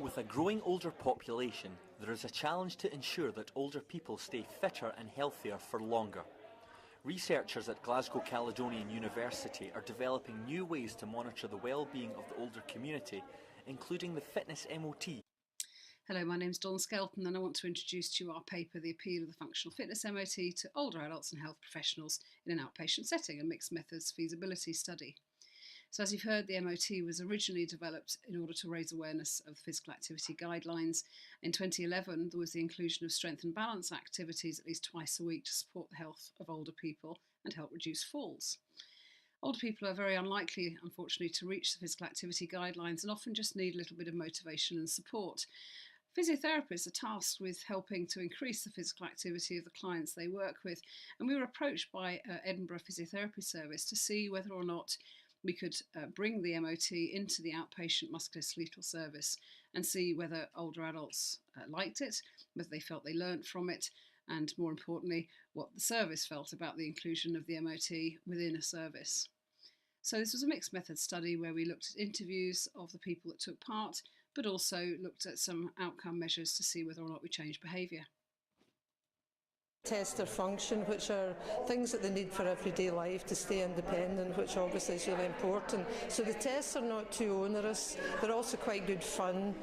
With a growing older population, there is a challenge to ensure that older people stay fitter and healthier for longer. Researchers at Glasgow Caledonian University are developing new ways to monitor the well-being of the older community, including the Fitness MOT. Hello, my name is Dawn Skelton and I want to introduce to you our paper, The Appeal of the Functional Fitness MOT to Older Adults and Health Professionals in an Outpatient Setting, a Mixed Methods Feasibility Study. So as you've heard, the MOT was originally developed in order to raise awareness of the physical activity guidelines. In 2011, there was the inclusion of strength and balance activities at least twice a week to support the health of older people and help reduce falls. Older people are very unlikely, unfortunately, to reach the physical activity guidelines and often just need a little bit of motivation and support. Physiotherapists are tasked with helping to increase the physical activity of the clients they work with, and we were approached by Edinburgh Physiotherapy Service to see whether or not we could bring the MOT into the outpatient musculoskeletal service and see whether older adults liked it, whether they felt they learnt from it, and more importantly, what the service felt about the inclusion of the MOT within a service. So this was a mixed method study where we looked at interviews of the people that took part, but also looked at some outcome measures to see whether or not we changed behaviour. Test their function, which are things that they need for everyday life to stay independent, which obviously is really important. So the tests are not too onerous, they're also quite good fun.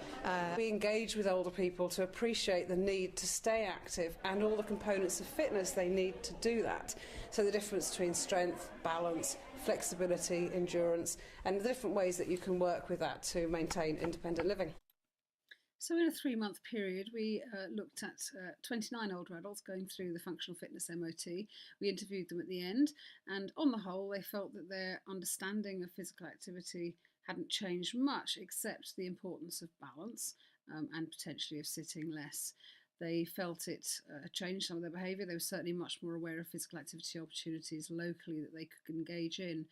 We engage with older people to appreciate the need to stay active and all the components of fitness they need to do that. So the difference between strength, balance, flexibility, endurance, and the different ways that you can work with that to maintain independent living. So in a 3-month period, we looked at 29 older adults going through the Functional Fitness MOT. We interviewed them at the end, and on the whole, they felt that their understanding of physical activity hadn't changed much, except the importance of balance and potentially of sitting less. They felt it changed some of their behaviour. They were certainly much more aware of physical activity opportunities locally that they could engage in.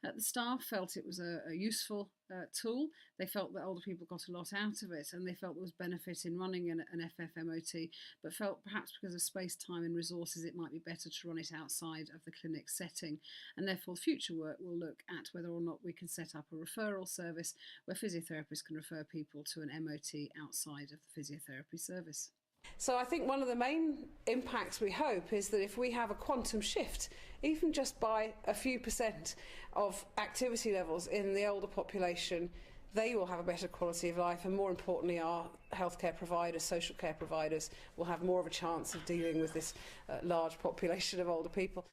The staff felt it was a useful tool. They felt that older people got a lot out of it, and they felt there was benefit in running an FFMOT, but felt perhaps because of space, time and resources it might be better to run it outside of the clinic setting. And therefore future work will look at whether or not we can set up a referral service where physiotherapists can refer people to an MOT outside of the physiotherapy service. So I think one of the main impacts we hope is that if we have a quantum shift, even just by a few % of activity levels in the older population, they will have a better quality of life, and more importantly our healthcare providers, social care providers will have more of a chance of dealing with this large population of older people.